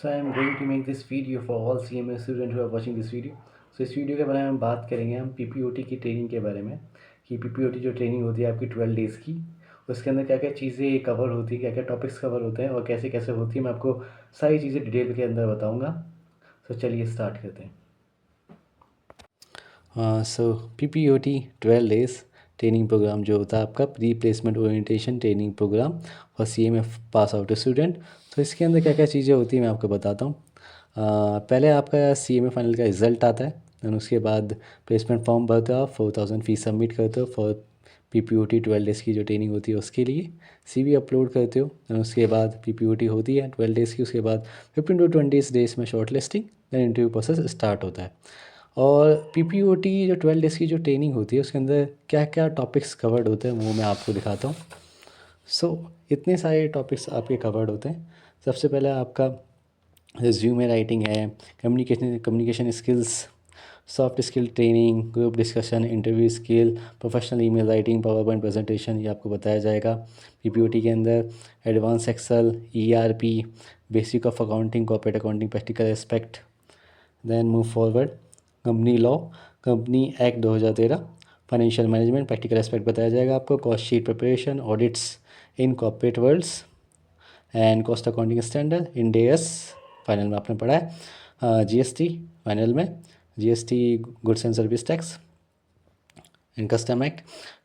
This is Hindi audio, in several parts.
So I am going to make this video for all CMA students who are watching this video. So इस वीडियो के बारे में हम बात करेंगे हम PPOT की ट्रेनिंग के बारे में कि PPOT जो ट्रेनिंग होती है आपकी 12 डेज़ की, उसके अंदर क्या क्या चीज़ें कवर होती है, क्या क्या टॉपिक्स कवर होते हैं और कैसे कैसे होती है, मैं आपको सारी चीज़ें डिटेल के अंदर बताऊँगा. तो चलिए स्टार्ट करते हैं. So PPOT 12 days training program जो होता है आपका pre placement orientation training program for CMA pass out student. तो इसके अंदर क्या क्या चीज़ें होती हैं मैं आपको बताता हूँ. पहले आपका CMA फाइनल का रिज़ल्ट आता है और उसके बाद प्लेसमेंट फॉर्म भरते हो आप, 4000 फीस सबमिट करते हो फॉर PPOT 12 डेज़ की जो ट्रेनिंग होती है उसके लिए. CV अपलोड करते हो और उसके बाद PPOT होती है 12 डेज़ की. उसके बाद 15 to 20 डेज़ में short listing then interview process start होता है. और PPOT जो 12 डेज़ की जो ट्रेनिंग होती है उसके अंदर क्या क्या टॉपिक्स कवर्ड होते हैं वो मैं आपको दिखाता हूँ. इतने सारे टॉपिक्स आपके कवर्ड होते हैं. सबसे पहले आपका रिज्यूमे राइटिंग है, communication skills, soft skill training, group discussion, interview skill, professional email writing, power point presentation, ये आपको बताया जाएगा PPOT के अंदर. Advance excel, ERP, basic of accounting, corporate accounting, practical aspect. Then move forward, company law, company act 2013, financial management, practical aspect बताया जाएगा आपको. Cost sheet preparation, audits in corporate worlds and cost accounting standard, Ind AS final में आपने पढ़ा है. GST फाइनल में, GST goods and service tax and custom act,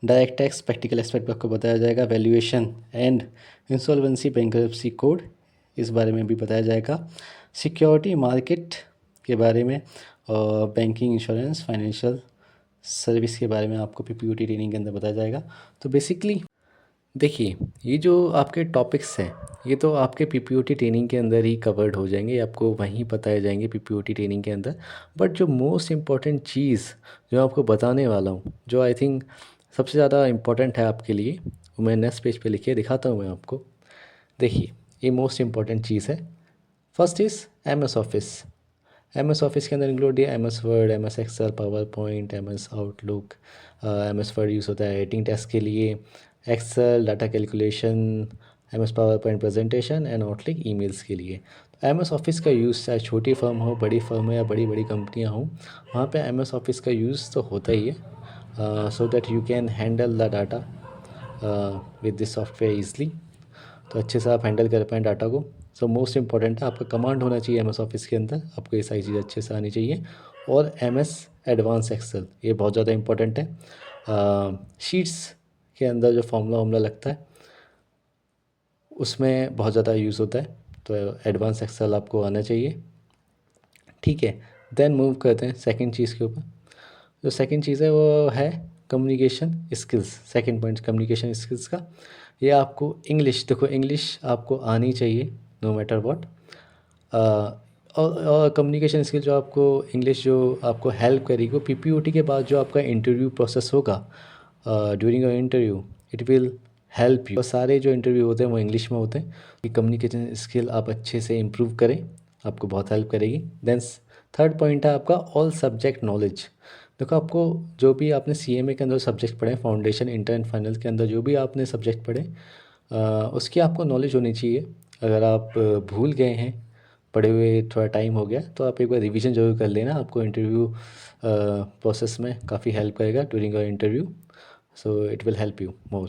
direct tax, practical aspect आपको बताया जाएगा. Valuation and insolvency bankruptcy code, इस बारे में भी बताया जाएगा. सिक्योरिटी मार्केट के बारे में और बैंकिंग, इंश्योरेंस, फाइनेंशियल सर्विस के बारे में आपको PPOT ट्रेनिंग के अंदर बताया जाएगा. तो बेसिकली देखिए, ये जो आपके टॉपिक्स हैं ये तो आपके PPOT ट्रेनिंग के अंदर ही कवर्ड हो जाएंगे, आपको वहीं बताए जाएंगे PPOT ट्रेनिंग के अंदर. बट जो मोस्ट इम्पॉर्टेंट चीज़ जो आपको बताने वाला हूँ, जो आई थिंक सबसे ज़्यादा इम्पॉर्टेंट है आपके लिए, वो मैं नेक्स्ट पेज पे लिखे दिखाता हूँ मैं आपको. देखिए, ये मोस्ट इम्पॉर्टेंट चीज़ है. First is MS office. MS office के अंदर इंक्लूड है MS word, MS excel, power point, MS outlook. MS word use होता है एडिटिंग टेस्ट के लिए, excel data calculation, MS power point presentation and outlook emails के लिए. तो MS ऑफिस का यूज़ चाहे छोटी फर्म हो, बड़ी फर्म हो या बड़ी बड़ी कंपनियां हों, वहाँ पे MS ऑफिस का यूज़ तो होता ही है, so that you can handle the data with this software easily. तो अच्छे से आप हैंडल कर पाएँ डाटा को. सो मोस्ट इम्पॉर्टेंट है आपका कमांड होना चाहिए MS ऑफिस के अंदर, आपको ये सारी चीज़ें अच्छे से आनी चाहिए. और MS एडवांस एक्सेल, ये बहुत ज़्यादा इम्पॉर्टेंट है. शीट्स के अंदर जो फॉर्मूला वार्मूला लगता है उसमें बहुत ज़्यादा यूज़ होता है, तो एडवांस एक्सेल आपको आना चाहिए. ठीक है, देन मूव करते हैं सेकंड चीज़ के ऊपर. जो सेकंड चीज़ है वो है communication skills. Second point communication skills का, ये आपको इंग्लिश, देखो इंग्लिश आपको आनी चाहिए नो मैटर व्हाट. और कम्युनिकेशन स्किल जो आपको इंग्लिश जो आपको हेल्प करेगी, PPOT के बाद जो आपका इंटरव्यू प्रोसेस होगा, during your interview it will help you. सारे जो इंटरव्यू होते हैं वो इंग्लिश में होते हैं. कि कम्युनिकेशन स्किल आप अच्छे से इम्प्रूव करें, आपको बहुत हेल्प करेगी. देन थर्ड पॉइंट है आपका ऑल सब्जेक्ट नॉलेज. देखो, आपको जो भी आपने CMA के अंदर सब्जेक्ट पढ़े, फाउंडेशन, इंटर एंड फाइनल के अंदर जो भी आपने सब्जेक्ट पढ़े, उसकी आपको नॉलेज होनी चाहिए. अगर आप भूल गए हैं, पढ़े हुए थोड़ा टाइम हो गया, तो आप एक बार रिवीजन ज़रूर कर लेना, आपको इंटरव्यू प्रोसेस में काफ़ी हेल्प करेगा during your interview. So it will help you more.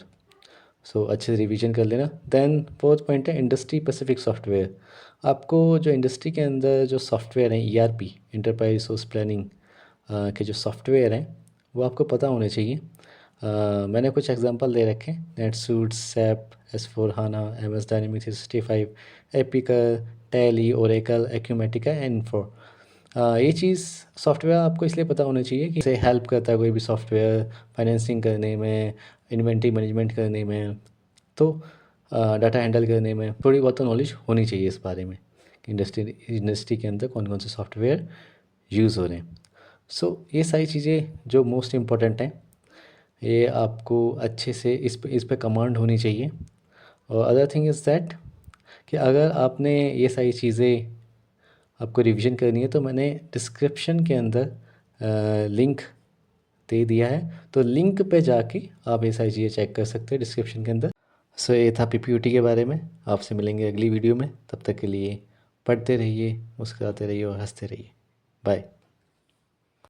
So अच्छे से रिवीजन कर लेना. देन फोर्थ पॉइंट है इंडस्ट्री स्पेसिफिक सॉफ्टवेयर. आपको जो इंडस्ट्री के अंदर जो सॉफ्टवेयर हैं, ERP, इंटरप्राइज रिसोर्स प्लानिंग के जो सॉफ्टवेयर हैं वो आपको पता होने चाहिए. मैंने कुछ एग्जांपल दे रखे हैं: NetSuite, SAP, S/4HANA, MS Dynamics 365, Epicor, Tally, Oracle, Acumatica, Infor. ये चीज़ सॉफ्टवेयर आपको इसलिए पता होना चाहिए कि इसे हेल्प करता है कोई भी सॉफ्टवेयर फाइनेंसिंग करने में, इन्वेंट्री मैनेजमेंट करने में, तो डाटा हैंडल करने में थोड़ी बहुत तो नॉलेज होनी चाहिए इस बारे में कि इंडस्ट्री के अंदर कौन कौन से सॉफ्टवेयर यूज़ हो रहे हैं. ये सारी चीज़ें जो मोस्ट इम्पॉर्टेंट हैं, ये आपको अच्छे से इस पे कमांड होनी चाहिए. और अदर थिंग इज़ दैट कि अगर आपने ये सारी चीज़ें आपको रिवीजन करनी है तो मैंने डिस्क्रिप्शन के अंदर लिंक दे दिया है, तो लिंक पे जाके आप ये सारी चीज़ें चेक कर सकते हैं डिस्क्रिप्शन के अंदर. ये था PPOT के बारे में. आपसे मिलेंगे अगली वीडियो में, तब तक के लिए पढ़ते रहिए, मुस्कुराते रहिए और हंसते रहिए। बाय।